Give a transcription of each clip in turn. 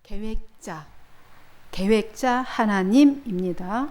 계획자 하나님입니다.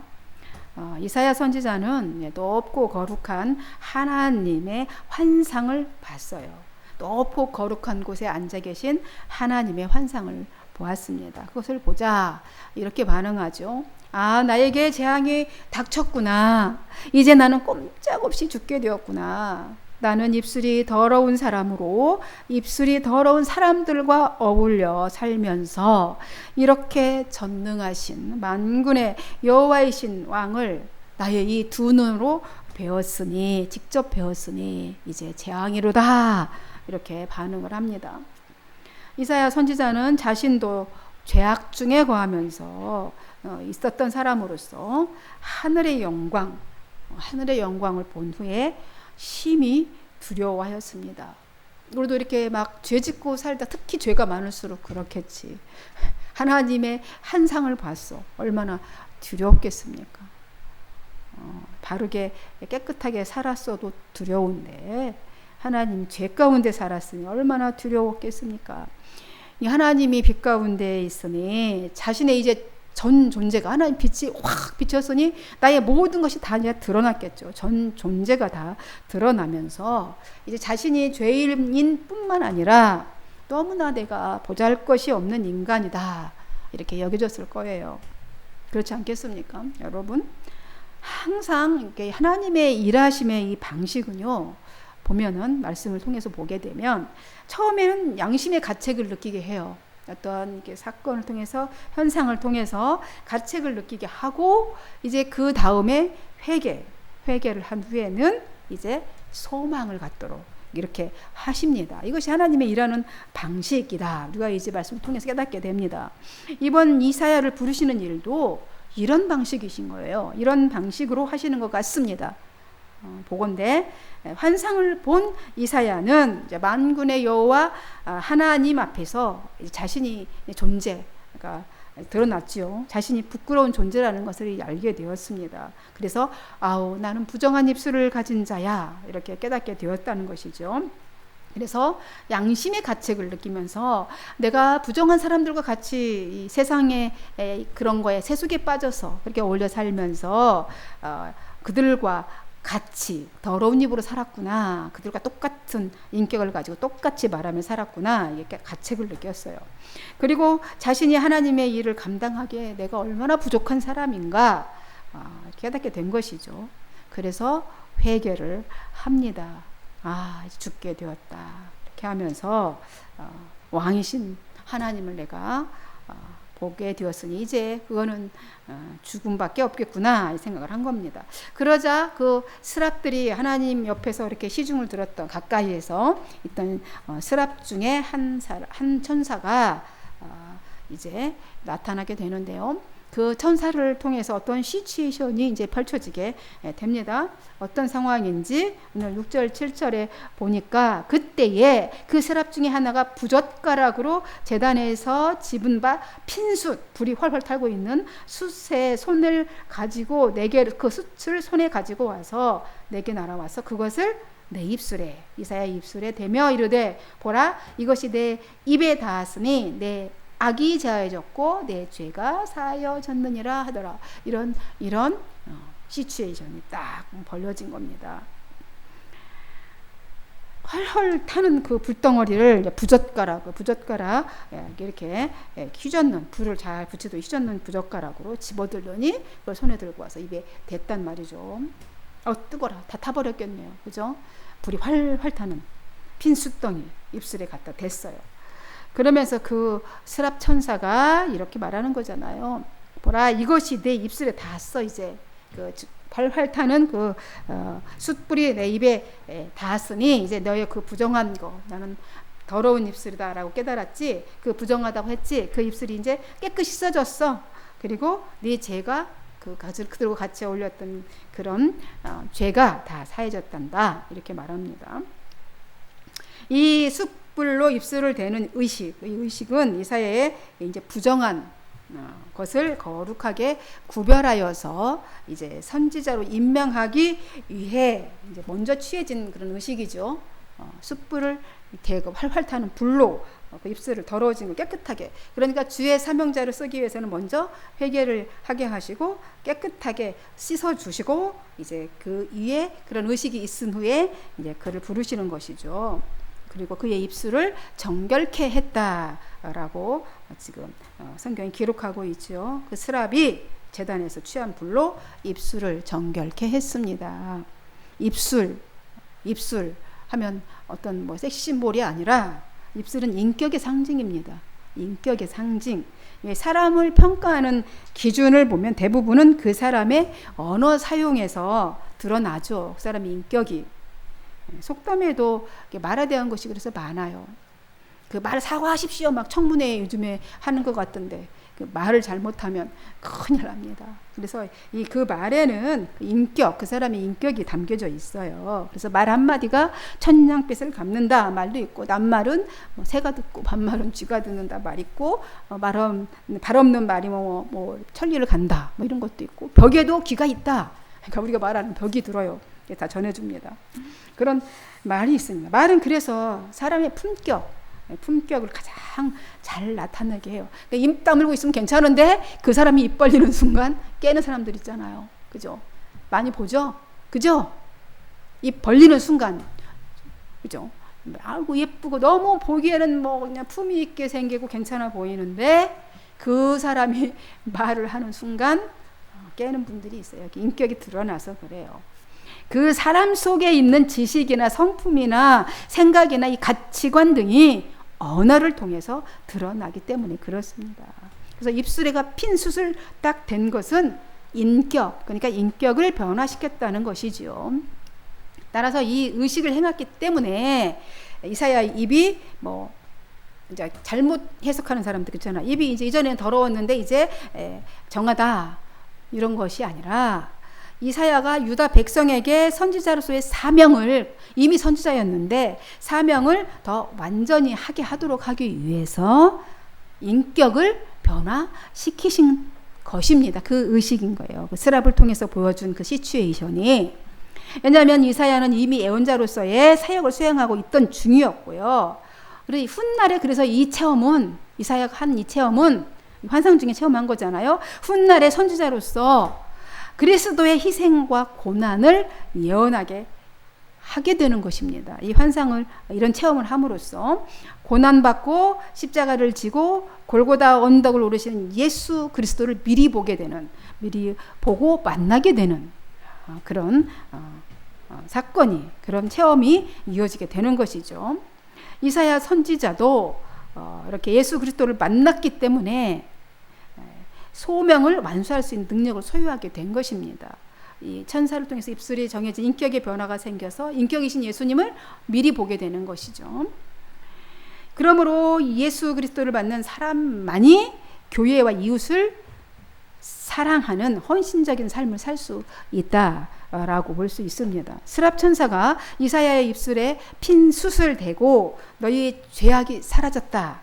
이사야 선지자는 높고 거룩한 하나님의 환상을 봤어요. 높고 거룩한 곳에 앉아 계신 하나님의 환상을 보았습니다. 그것을 보자 이렇게 반응하죠. 나에게 재앙이 닥쳤구나. 이제 나는 꼼짝없이 죽게 되었구나. 나는 입술이 더러운 사람으로 입술이 더러운 사람들과 어울려 살면서 이렇게 전능하신 만군의 여호와이신 왕을 나의 이 두 눈으로 직접 배웠으니 이제 재앙이로다. 이렇게 반응을 합니다. 이사야 선지자는 자신도 죄악 중에 거하면서 있었던 사람으로서 하늘의 영광을 본 후에 심히 두려워하였습니다. 우리도 이렇게 막 죄 짓고 살다 특히 죄가 많을수록 그렇겠지. 하나님의 환상을 봤어. 얼마나 두렵겠습니까? 바르게 깨끗하게 살았어도 두려운데 하나님 죄 가운데 살았으니 얼마나 두려웠겠습니까? 이 하나님이 빛 가운데 있으니 자신의 이제 전 존재가 하나님 빛이 확 비쳤으니 나의 모든 것이 다 이제 드러났겠죠. 전 존재가 다 드러나면서 이제 자신이 죄인인 뿐만 아니라 너무나 내가 보잘것이 없는 인간이다 이렇게 여겨졌을 거예요. 그렇지 않겠습니까? 여러분, 항상 이렇게 하나님의 일하심의 이 방식은요, 보면은 말씀을 통해서 보게 되면 처음에는 양심의 가책을 느끼게 해요. 어떤 이렇게 사건을 통해서 현상을 통해서 가책을 느끼게 하고 이제 그 다음에 회개를 한 후에는 이제 소망을 갖도록 이렇게 하십니다. 이것이 하나님의 일하는 방식이다. 우리가 이제 말씀을 통해서 깨닫게 됩니다. 이번 이사야를 부르시는 일도 이런 방식이신 거예요. 이런 방식으로 하시는 것 같습니다. 보건대 환상을 본 이사야는 이제 만군의 여호와 하나님 앞에서 자신이 존재가 드러났지요. 자신이 부끄러운 존재라는 것을 알게 되었습니다. 그래서 나는 부정한 입술을 가진 자야 이렇게 깨닫게 되었다는 것이죠. 그래서 양심의 가책을 느끼면서 내가 부정한 사람들과 같이 이 세상의 그런 거에 세속에 빠져서 그렇게 어울려 살면서 그들과 같이 더러운 입으로 살았구나. 그들과 똑같은 인격을 가지고 똑같이 말하며 살았구나. 이렇게 가책을 느꼈어요. 그리고 자신이 하나님의 일을 감당하기에 내가 얼마나 부족한 사람인가 깨닫게 된 것이죠. 그래서 회개를 합니다. 이제 죽게 되었다. 이렇게 하면서 왕이신 하나님을 내가 보게 되었으니 이제 그거는 죽음밖에 없겠구나 생각을 한 겁니다. 그러자 그 스랍들이 하나님 옆에서 이렇게 시중을 들었던 가까이에서 있던 스랍 중에 한 천사가 이제 나타나게 되는데요. 그 천사를 통해서 어떤 시츄에이션이 이제 펼쳐지게 됩니다. 어떤 상황인지 오늘 6절 7절에 보니까 그때에 그 스랍 중에 하나가 부젓가락으로 제단에서 집은 바 핀숯, 불이 활활 타고 있는 숯의 손을 가지고 그 숯을 손에 가지고 와서 내게 날아와서 그것을 내 입술에, 이사야의 입술에 대며 이르되 보라 이것이 내 입에 닿았으니 내 악이 제하여졌고 내 죄가 사하여졌느니라 하더라. 이런 시츄에이션이 딱 벌려진 겁니다. 헐헐 타는 그 불덩어리를 부젓가락 이렇게 휘젓는 불을 잘 붙이도 휘젓는 부젓가락으로 집어들더니 그걸 손에 들고 와서 입에 댔단 말이죠. 뜨거라 다 타버렸겠네요. 그죠? 불이 활활 타는 핀 숯덩이 입술에 갖다 댔어요. 그러면서 그 스랍 천사가 이렇게 말하는 거잖아요. 보라 이것이 내 입술에 닿았어. 이제 그 활활 타는 그 숯불이 내 입에 닿았으니 이제 너의 그 부정한 거 나는 더러운 입술이다라고 깨달았지. 그 부정하다고 했지. 그 입술이 이제 깨끗이 씻어졌어. 그리고 네 죄가 그들과 같이 어울렸던 그런 죄가 다 사해졌단다. 이렇게 말합니다. 이 숯불로 입술을 대는 의식, 이 의식은 이사야의 이제 부정한 것을 거룩하게 구별하여서 이제 선지자로 임명하기 위해 이제 먼저 취해진 그런 의식이죠. 숯불을 대거 활활 타는 불로 그 입술을 더러워진 걸 깨끗하게. 그러니까 주의 사명자를 쓰기 위해서는 먼저 회개를 하게 하시고 깨끗하게 씻어 주시고 이제 그 위에 그런 의식이 있은 후에 이제 그를 부르시는 것이죠. 그리고 그의 입술을 정결케 했다라고 지금 성경이 기록하고 있죠. 그 스랍이 제단에서 취한 불로 입술을 정결케 했습니다. 입술 하면 어떤 뭐 섹시 심볼이 아니라 입술은 인격의 상징입니다. 인격의 상징. 사람을 평가하는 기준을 보면 대부분은 그 사람의 언어 사용에서 드러나죠. 그 사람의 인격이. 속담에도 말에 대한 것이 그래서 많아요. 그 말 사과하십시오 막 청문회 요즘에 하는 것 같던데 그 말을 잘못하면 큰일 납니다. 그래서 그 말에는 인격, 그 사람의 인격이 담겨져 있어요. 그래서 말 한마디가 천냥빚을 갚는다 말도 있고, 낱말은 새가 듣고 반말은 쥐가 듣는다 말 있고, 발 없는 말이 뭐 천리를 간다 뭐 이런 것도 있고, 벽에도 귀가 있다. 그러니까 우리가 말하는 벽이 들어요. 다 전해줍니다. 그런 말이 있습니다. 말은 그래서 사람의 품격을 가장 잘 나타내게 해요. 그러니까 입 다물고 있으면 괜찮은데 그 사람이 입 벌리는 순간 깨는 사람들 있잖아요. 그죠? 많이 보죠? 그죠? 입 벌리는 순간, 그죠? 아이고 예쁘고 너무 보기에는 뭐 그냥 품위 있게 생기고 괜찮아 보이는데 그 사람이 말을 하는 순간 깨는 분들이 있어요. 인격이 드러나서 그래요. 그 사람 속에 있는 지식이나 성품이나 생각이나 이 가치관 등이 언어를 통해서 드러나기 때문에 그렇습니다. 그래서 입술에가 핀 숯을 딱 댄 것은 인격, 그러니까 인격을 변화시켰다는 것이죠. 따라서 이 의식을 행했기 때문에 이사야의 입이 뭐 이제 잘못 해석하는 사람들 있잖아. 입이 이제 이전에는 더러웠는데 이제 정하다 이런 것이 아니라 이사야가 유다 백성에게 선지자로서의 사명을, 이미 선지자였는데 사명을 더 완전히 하도록 하기 위해서 인격을 변화시키신 것입니다. 그 의식인 거예요. 그 스랍을 통해서 보여준 그 시츄에이션이. 왜냐하면 이사야는 이미 예언자로서의 사역을 수행하고 있던 중이었고요. 그리고 훗날에 그래서 이 체험은, 이사야가 한 이 체험은 환상 중에 체험한 거잖아요. 훗날에 선지자로서 그리스도의 희생과 고난을 예언하게 하게 되는 것입니다. 이 환상을, 이런 체험을 함으로써 고난받고 십자가를 지고 골고다 언덕을 오르시는 예수 그리스도를 미리 보게 되는, 미리 보고 만나게 되는 그런 사건이, 그런 체험이 이어지게 되는 것이죠. 이사야 선지자도 이렇게 예수 그리스도를 만났기 때문에 소명을 완수할 수 있는 능력을 소유하게 된 것입니다. 이 천사를 통해서 입술이 정해진 인격의 변화가 생겨서 인격이신 예수님을 미리 보게 되는 것이죠. 그러므로 예수 그리스도를 만난 사람만이 교회와 이웃을 사랑하는 헌신적인 삶을 살 수 있다라고 볼 수 있습니다. 스랍 천사가 이사야의 입술에 핀 숯을 대고 너희 죄악이 사라졌다.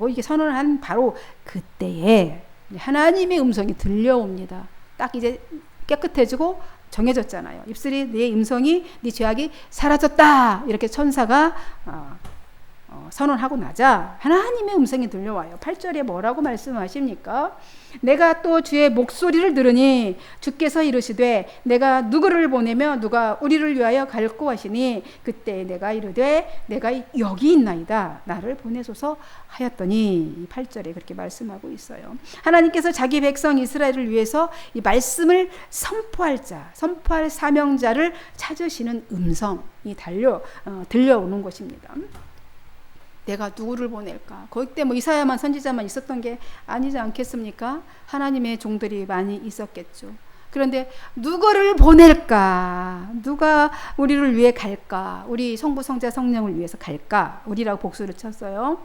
이게 선언한 바로 그때에 하나님의 음성이 들려옵니다. 딱 이제 깨끗해지고 정해졌잖아요. 입술이 네 음성이, 네 죄악이 사라졌다. 이렇게 천사가 선언하고 나자 하나님의 음성이 들려와요. 8절에 뭐라고 말씀하십니까? 내가 또 주의 목소리를 들으니 주께서 이르시되 내가 누구를 보내며 누가 우리를 위하여 갈고 하시니 그때 내가 이르되 내가 여기 있나이다. 나를 보내소서 하였더니 8절에 그렇게 말씀하고 있어요. 하나님께서 자기 백성 이스라엘을 위해서 이 말씀을 선포할 사명자를 찾으시는 음성이 들려오는 것입니다. 내가 누구를 보낼까? 거기 때 뭐 이사야만 선지자만 있었던 게 아니지 않겠습니까? 하나님의 종들이 많이 있었겠죠. 그런데 누구를 보낼까? 누가 우리를 위해 갈까? 우리 성부, 성자, 성령을 위해서 갈까? 우리라고 복수를 쳤어요.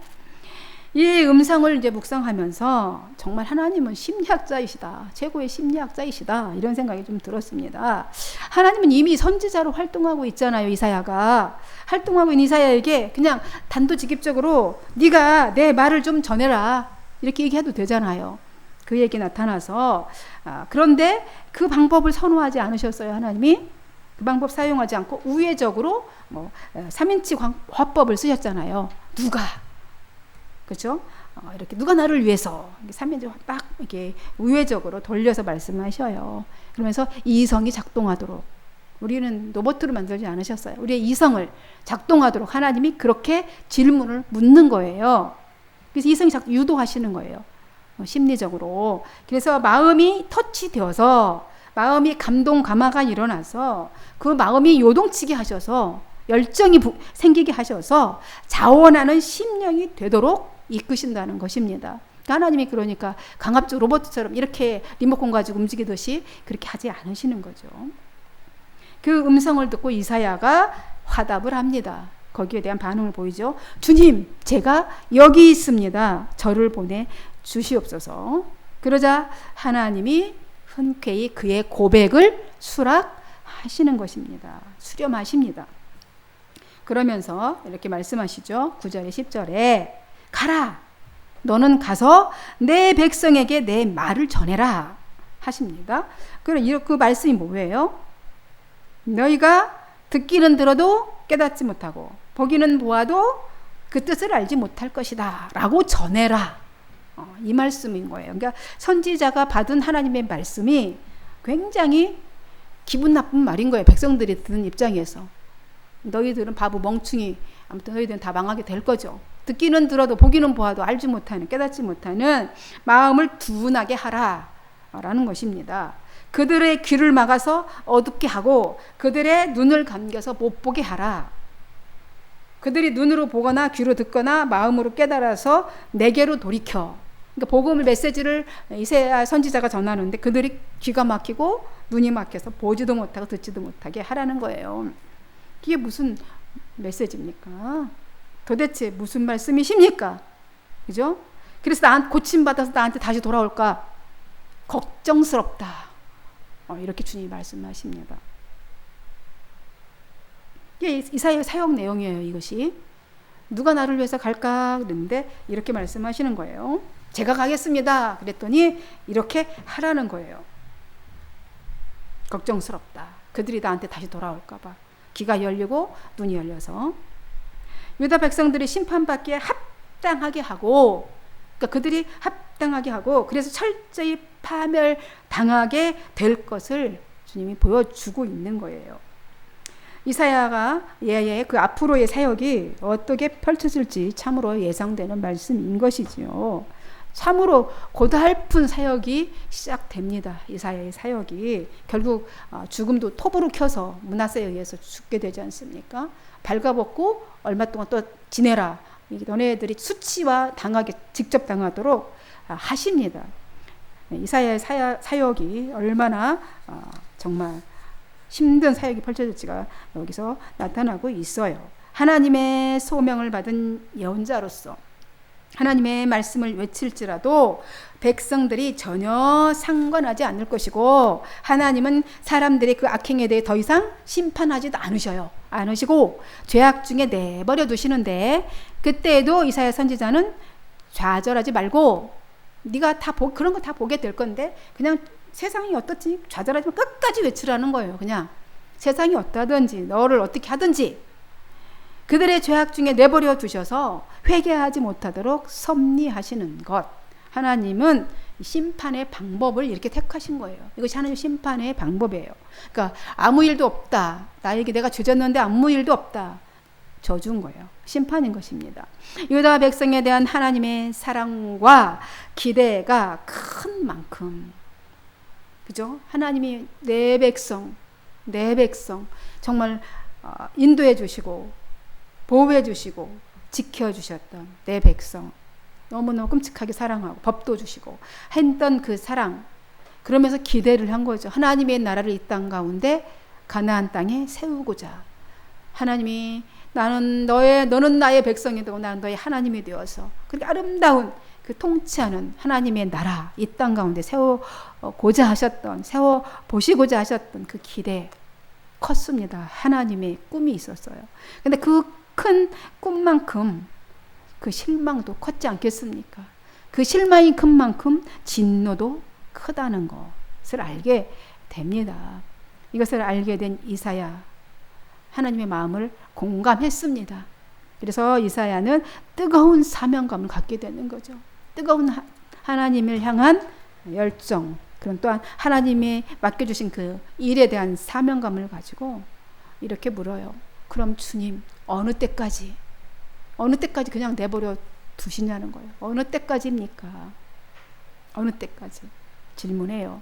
이 음성을 이제 묵상하면서 정말 하나님은 심리학자이시다. 최고의 심리학자이시다. 이런 생각이 좀 들었습니다. 하나님은 이미 선지자로 활동하고 있잖아요. 이사야가. 활동하고 있는 이사야에게 그냥 단도직입적으로 네가 내 말을 좀 전해라. 이렇게 얘기해도 되잖아요. 그에게 나타나서. 그런데 그 방법을 선호하지 않으셨어요. 하나님이. 그 방법 사용하지 않고 우회적으로 3인치 화법을 쓰셨잖아요. 누가, 그렇죠? 이렇게 누가 나를 위해서 3인치 딱 이렇게 우회적으로 돌려서 말씀하셔요. 그러면서 이성이 작동하도록, 우리는 로봇으로 만들지 않으셨어요. 우리의 이성을 작동하도록 하나님이 그렇게 질문을 묻는 거예요. 그래서 이성이 유도하시는 거예요. 심리적으로. 그래서 마음이 터치되어서, 마음이 감동 감화가 일어나서 그 마음이 요동치게 하셔서 열정이 생기게 하셔서 자원하는 심령이 되도록 이끄신다는 것입니다. 하나님이 그러니까 강압적 로봇처럼 이렇게 리모컨 가지고 움직이듯이 그렇게 하지 않으시는 거죠. 그 음성을 듣고 이사야가 화답을 합니다. 거기에 대한 반응을 보이죠. 주님, 제가 여기 있습니다. 저를 보내 주시옵소서. 그러자 하나님이 흔쾌히 그의 고백을 수락하시는 것입니다. 수렴하십니다. 그러면서 이렇게 말씀하시죠. 9절에 10절에 가라, 너는 가서 내 백성에게 내 말을 전해라 하십니다. 그럼 그 말씀이 뭐예요? 너희가 듣기는 들어도 깨닫지 못하고 보기는 보아도 그 뜻을 알지 못할 것이다 라고 전해라, 이 말씀인 거예요. 그러니까 선지자가 받은 하나님의 말씀이 굉장히 기분 나쁜 말인 거예요. 백성들이 듣는 입장에서. 너희들은 바보 멍충이, 아무튼 너희들은 다 망하게 될 거죠. 듣기는 들어도 보기는 보아도 알지 못하는, 깨닫지 못하는 마음을 둔하게 하라 라는 것입니다. 그들의 귀를 막아서 어둡게 하고 그들의 눈을 감겨서 못 보게 하라. 그들이 눈으로 보거나 귀로 듣거나 마음으로 깨달아서 내게로 돌이켜. 그러니까 복음을, 메시지를 이사야 선지자가 전하는데 그들이 귀가 막히고 눈이 막혀서 보지도 못하고 듣지도 못하게 하라는 거예요. 이게 무슨 메시지입니까? 도대체 무슨 말씀이십니까? 그죠? 그래서 고침받아서 나한테 다시 돌아올까 걱정스럽다. 이렇게 주님이 말씀하십니다. 이게 이사야의 사역 내용이에요. 이것이 누가 나를 위해서 갈까 그랬는데 이렇게 말씀하시는 거예요. 제가 가겠습니다 그랬더니 이렇게 하라는 거예요. 걱정스럽다. 그들이 나한테 다시 돌아올까 봐. 귀가 열리고 눈이 열려서 유다 백성들이 심판받기에 합당하게 하고, 그러니까 그들이 합당하게 하고 그래서 철저히 파멸당하게 될 것을 주님이 보여주고 있는 거예요. 이사야가 그 앞으로의 사역이 어떻게 펼쳐질지 참으로 예상되는 말씀인 것이지요. 참으로 고달픈 사역이 시작됩니다. 이사야의 사역이 결국 죽음도 톱으로 켜서 므낫세에 의해서 죽게 되지 않습니까? 발가벗고 얼마 동안 또 지내라. 너네들이 수치와 직접 당하도록 하십니다. 이사야의 사역이 얼마나 정말 힘든 사역이 펼쳐질지가 여기서 나타나고 있어요. 하나님의 소명을 받은 예언자로서 하나님의 말씀을 외칠지라도 백성들이 전혀 상관하지 않을 것이고, 하나님은 사람들의 그 악행에 대해 더 이상 심판하지도 않으시고 죄악 중에 내버려 두시는데, 그때에도 이사야 선지자는 좌절하지 말고 네가 다 그런 거 다 보게 될 건데 그냥 세상이 어떻지 좌절하지 말고 끝까지 외치라는 거예요. 그냥 세상이 어떠든지 너를 어떻게 하든지 그들의 죄악 중에 내버려 두셔서 회개하지 못하도록 섭리하시는 것. 하나님은 심판의 방법을 이렇게 택하신 거예요. 이것이 하나님의 심판의 방법이에요. 그러니까 아무 일도 없다. 나에게 내가 죄졌는데 아무 일도 없다. 저주인 거예요. 심판인 것입니다. 유다 백성에 대한 하나님의 사랑과 기대가 큰 만큼, 그죠? 하나님이 내 백성 정말 인도해 주시고 보호해 주시고 지켜주셨던 내 백성 너무너무 끔찍하게 사랑하고 법도 주시고 했던 그 사랑, 그러면서 기대를 한 거죠. 하나님의 나라를 이 땅 가운데 가나안 땅에 세우고자 하나님이 너는 나의 백성이 되고 나는 너의 하나님이 되어서 그렇게 아름다운 그 통치하는 하나님의 나라 이 땅 가운데 세워보시고자 하셨던 그 기대 컸습니다. 하나님의 꿈이 있었어요. 근데 그 큰 꿈만큼 그 실망도 컸지 않겠습니까? 그 실망이 큰 만큼 진노도 크다는 것을 알게 됩니다. 이것을 알게 된 이사야, 하나님의 마음을 공감했습니다. 그래서 이사야는 뜨거운 사명감을 갖게 되는 거죠. 뜨거운 하나님을 향한 열정, 그런 또한 하나님이 맡겨주신 그 일에 대한 사명감을 가지고 이렇게 물어요. 그럼 주님, 어느 때까지 그냥 내버려 두시냐는 거예요. 어느 때까지입니까? 어느 때까지? 질문해요.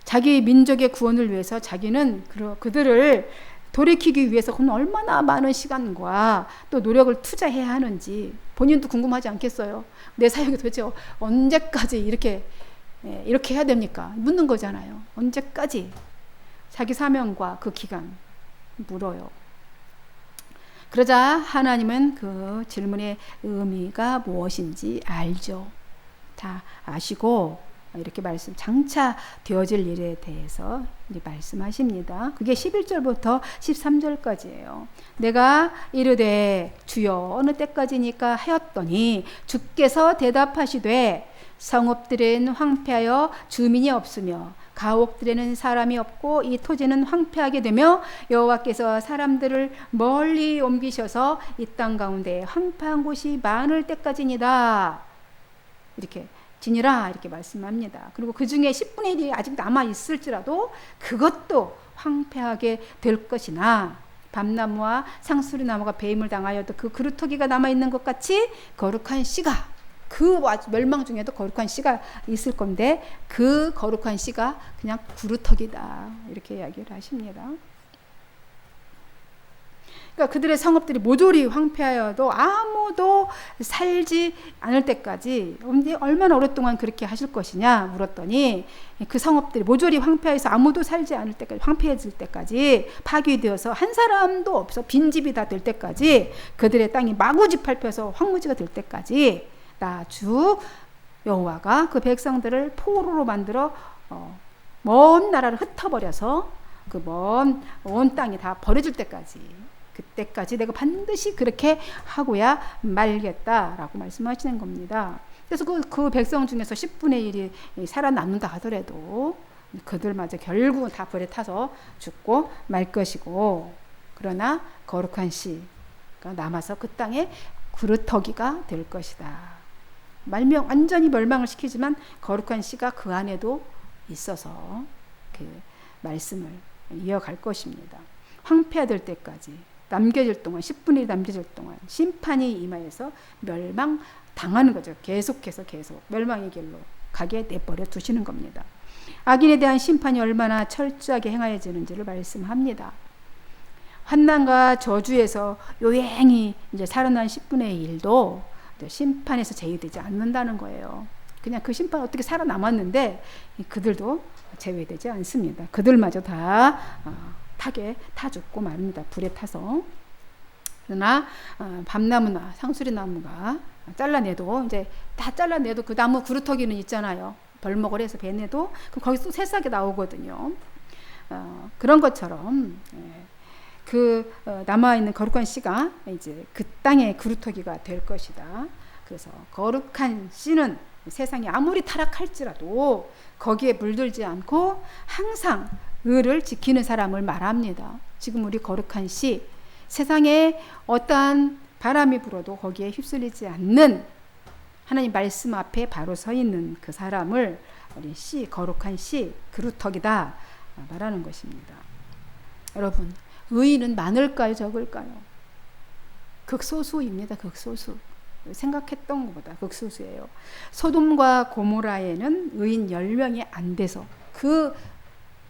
자기 민족의 구원을 위해서 자기는 그들을 돌이키기 위해서 얼마나 많은 시간과 또 노력을 투자해야 하는지 본인도 궁금하지 않겠어요? 내 사역이 도대체 언제까지 이렇게 해야 됩니까? 묻는 거잖아요. 언제까지? 자기 사명과 그 기간 물어요. 그러자 하나님은 그 질문의 의미가 무엇인지 알죠. 다 아시고 이렇게 장차 되어질 일에 대해서 이제 말씀하십니다. 그게 11절부터 13절까지예요. 내가 이르되 주여 어느 때까지니까 하였더니 주께서 대답하시되 성읍들은 황폐하여 주민이 없으며 가옥들에는 사람이 없고 이 토지는 황폐하게 되며 여호와께서 사람들을 멀리 옮기셔서 이 땅 가운데 황폐한 곳이 많을 때까지니다. 이렇게 지니라 이렇게 말씀합니다. 그리고 그 중에 10분의 1이 아직 남아 있을지라도 그것도 황폐하게 될 것이나 밤나무와 상수리나무가 배임을 당하여도 그 그루터기가 남아 있는 것 같이 거룩한 씨가, 그 멸망 중에도 거룩한 씨가 있을 건데 그 거룩한 씨가 그냥 구루터기다 이렇게 이야기를 하십니다. 그러니까 그들의 성읍들이 모조리 황폐하여도 아무도 살지 않을 때까지 얼마나 오랫동안 그렇게 하실 것이냐 물었더니 그 성읍들이 모조리 황폐해서 아무도 살지 않을 때까지, 황폐해질 때까지, 파괴되어서 한 사람도 없어 빈집이 다 될 때까지, 그들의 땅이 마구지 밟혀서 황무지가 될 때까지 나 주 여호와가 그 백성들을 포로로 만들어 먼 나라를 흩어버려서 그 먼 온 땅이 다 버려질 때까지, 그때까지 내가 반드시 그렇게 하고야 말겠다라고 말씀하시는 겁니다. 그래서 그 백성 중에서 10분의 1이 살아남는다 하더라도 그들마저 결국은 다 불에 타서 죽고 말 것이고, 그러나 거룩한 씨가 남아서 그 땅에 구루터기가 될 것이다. 완전히 멸망을 시키지만 거룩한 씨가 그 안에도 있어서 그 말씀을 이어갈 것입니다. 황폐화될 때까지 남겨질 동안, 10분의 1 남겨질 동안 심판이 임하여서 멸망 당하는 거죠. 계속해서 계속 멸망의 길로 가게 내버려 두시는 겁니다. 악인에 대한 심판이 얼마나 철저하게 행하여지는지를 말씀합니다. 환난과 저주에서 요행히 이제 살아난 10분의 1도 심판에서 제외되지 않는다는 거예요. 그냥 그 심판 어떻게 살아남았는데 그들도 제외되지 않습니다. 그들마저 다 타게 타 죽고 말입니다. 불에 타서. 그러나 밤나무나 상수리나무가 잘라내도 이제 다 잘라내도 그 나무 구루터기는 있잖아요. 벌목을 해서 베내도 그럼 거기서 또 새싹이 나오거든요. 그런 것처럼 남아있는 거룩한 씨가 이제 그 땅의 구루터기가 될 것이다. 그래서 거룩한 씨는 세상이 아무리 타락할지라도 거기에 물들지 않고 항상 의를 지키는 사람을 말합니다. 지금 우리 거룩한 씨, 세상에 어떠한 바람이 불어도 거기에 휩쓸리지 않는 하나님 말씀 앞에 바로 서 있는 그 사람을 우리 씨, 거룩한 씨, 그루터기다 말하는 것입니다. 여러분, 의인은 많을까요, 적을까요? 극소수입니다. 극소수. 생각했던 것보다 극소수예요. 소돔과 고모라에는 의인 10명이 안 돼서 그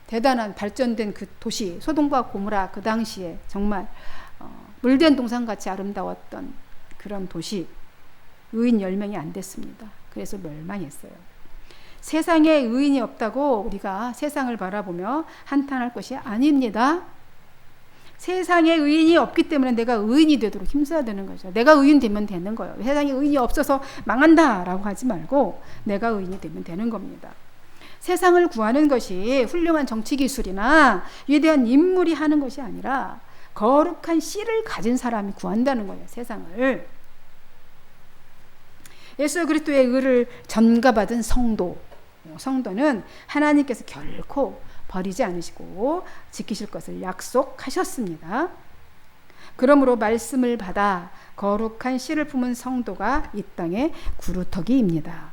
대단한 발전된 그 도시 소돔과 고모라, 그 당시에 정말 물된 동산같이 아름다웠던 그런 도시, 의인 10명이 안 됐습니다. 그래서 멸망했어요. 세상에 의인이 없다고 우리가 세상을 바라보며 한탄할 것이 아닙니다. 세상에 의인이 없기 때문에 내가 의인이 되도록 힘써야 되는 거죠. 내가 의인 되면 되는 거예요. 세상에 의인이 없어서 망한다라고 하지 말고 내가 의인이 되면 되는 겁니다. 세상을 구하는 것이 훌륭한 정치 기술이나 위대한 인물이 하는 것이 아니라 거룩한 씨를 가진 사람이 구한다는 거예요. 세상을. 예수 그리스도의 의를 전가받은 성도는 하나님께서 결코 버리지 않으시고 지키실 것을 약속하셨습니다. 그러므로 말씀을 받아 거룩한 씨를 품은 성도가 이 땅의 구루터기입니다.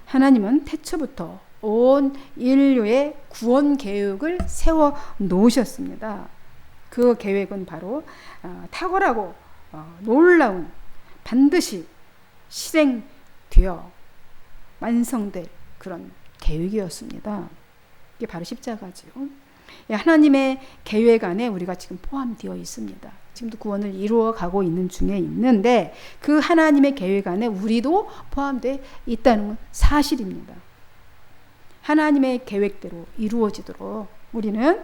하나님은 태초부터 온 인류의 구원 계획을 세워 놓으셨습니다. 그 계획은 바로 탁월하고 놀라운, 반드시 실행되어 완성될 그런 계획이었습니다. 이게 바로 십자가죠. 하나님의 계획 안에 우리가 지금 포함되어 있습니다. 지금도 구원을 이루어 가고 있는 중에 있는데 그 하나님의 계획 안에 우리도 포함되어 있다는 건 사실입니다. 하나님의 계획대로 이루어지도록 우리는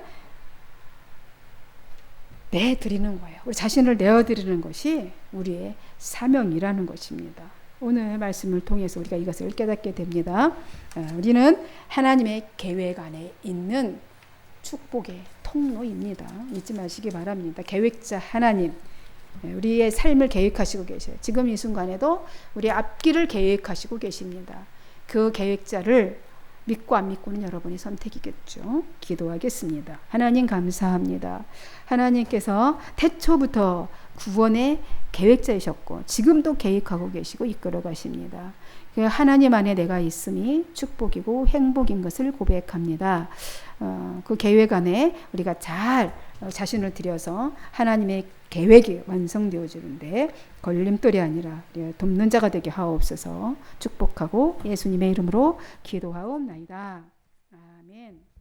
내드리는 거예요. 우리 자신을 내어드리는 것이 우리의 사명이라는 것입니다. 오늘 말씀을 통해서 우리가 이것을 깨닫게 됩니다. 우리는 하나님의 계획 안에 있는 축복의 통로입니다. 잊지 마시기 바랍니다. 계획자 하나님, 우리의 삶을 계획하시고 계셔요. 지금 이 순간에도 우리 앞길을 계획하시고 계십니다. 그 계획자를 믿고 안 믿고는 여러분의 선택이겠죠. 기도하겠습니다. 하나님 감사합니다. 하나님께서 태초부터 구원의 계획자이셨고 지금도 계획하고 계시고 이끌어 가십니다. 하나님 안에 내가 있음이 축복이고 행복인 것을 고백합니다. 그 계획 안에 우리가 잘 자신을 들여서 하나님의 계획이 완성되어지는데 걸림돌이 아니라 돕는 자가 되게 하옵소서. 축복하고 예수님의 이름으로 기도하옵나이다. 아멘.